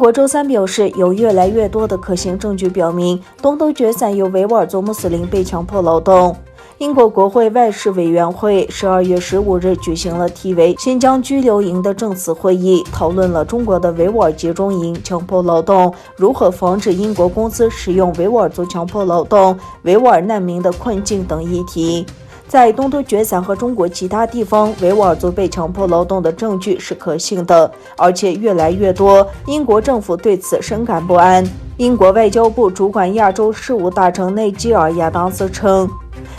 国周三表示，有越来越多的可行证据表明，东突厥散有维吾尔族穆斯林被强迫劳动。英国国会外事委员会12月15日举行了题为“新疆拘留营”的正式会议，讨论了中国的维吾尔集中营强迫劳动、如何防止英国公司使用维吾尔族强迫劳动、维吾尔难民的困境等议题。在东突厥散和中国其他地方，维吾尔族被强迫劳动的证据是可信的，而且越来越多。英国政府对此深感不安。英国外交部主管亚洲事务大臣内基尔·亚当斯称，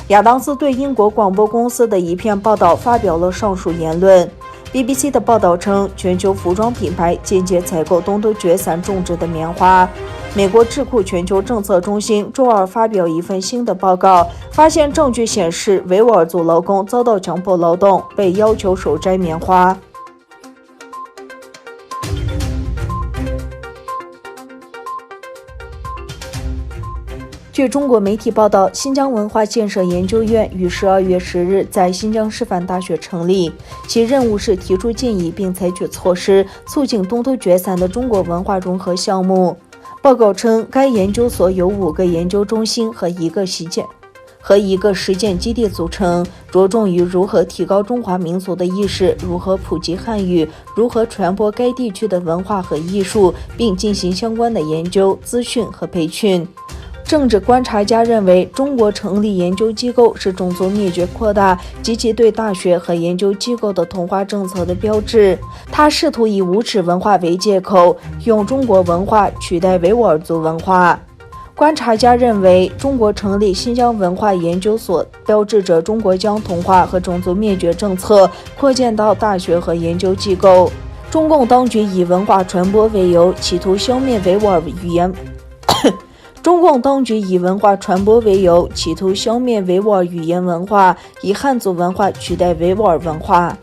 亚当斯对英国广播公司的一篇报道发表了上述言论。BBC 的报道称，全球服装品牌间接采购东突厥散种植的棉花。美国智库全球政策中心周二发表一份新的报告，发现证据显示维吾尔族劳工遭到强迫劳动，被要求手摘棉花。据中国媒体报道，新疆文化建设研究院于12月10日在新疆师范大学成立，其任务是提出建议并采取措施，促进东突厥散的中国文化融合项目。报告称，该研究所由5个研究中心和一个实践基地组成，着重于如何提高中华民族的意识，如何普及汉语，如何传播该地区的文化和艺术，并进行相关的研究、资讯和培训。政治观察家认为，中国成立研究机构是种族灭绝扩大及其对大学和研究机构的同化政策的标志。他试图以无耻文化为借口，用中国文化取代维吾尔族文化。观察家认为，中国成立新疆文化研究所，标志着中国将同化和种族灭绝政策扩建到大学和研究机构。中共当局以文化传播为由，企图消灭维吾尔语言。中共当局以文化传播为由，企图消灭维吾尔语言文化，以汉族文化取代维吾尔文化。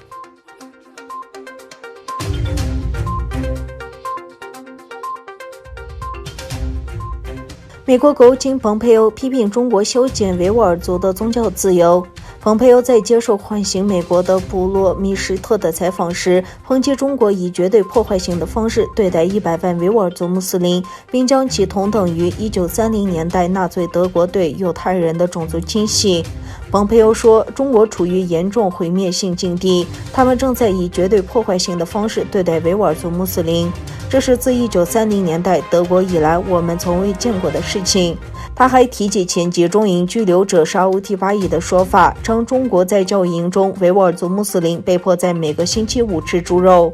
美国国务卿蓬佩奥批评中国削减维吾尔族的宗教自由。蓬佩奥在接受唤醒美国的布洛米什特的采访时，抨击中国以绝对破坏性的方式对待100万维吾尔族穆斯林，并将其同等于1930年代纳粹德国对犹太人的种族清洗。蓬佩奥说，中国处于严重毁灭性境地，他们正在以绝对破坏性的方式对待维吾尔族穆斯林，这是自1930年代德国以来我们从未见过的事情。他还提及前集中营拘留者沙乌提巴伊的说法，称中国在教营中维吾尔族穆斯林被迫在每个星期5吃猪肉。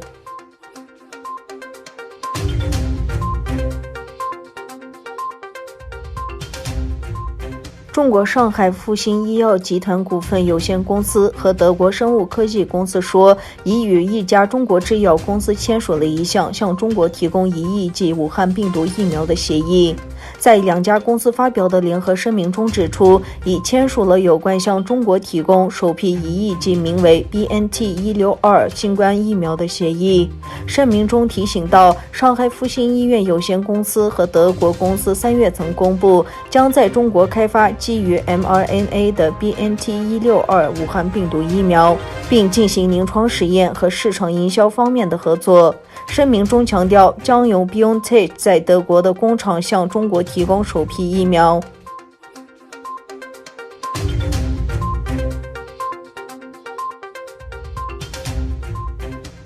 中国上海复星医药集团股份有限公司和德国生物科技公司说，已与一家中国制药公司签署了一项向中国提供1亿剂武汉病毒疫苗的协议。在2家公司发表的联合声明中指出，已签署了有关向中国提供首批1亿剂名为 BNT162 新冠疫苗的协议。声明中提醒到，上海复星医院有限公司和德国公司3月曾公布，将在中国开发基于 mRNA 的 BNT162 武汉病毒疫苗，并进行临床实验和市场营销方面的合作。声明中强调，将由 BioNTech 在德国的工厂向中国提供首批疫苗。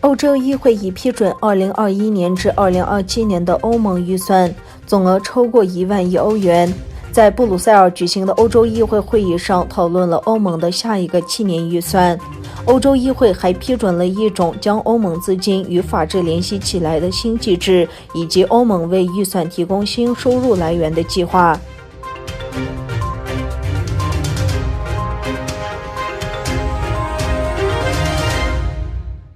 欧洲议会已批准2021年至2027年的欧盟预算，总额超过1万亿欧元。在布鲁塞尔举行的欧洲议会会议上，讨论了欧盟的下一个7年预算。欧洲议会还批准了一种将欧盟资金与法治联系起来的新机制，以及欧盟为预算提供新收入来源的计划。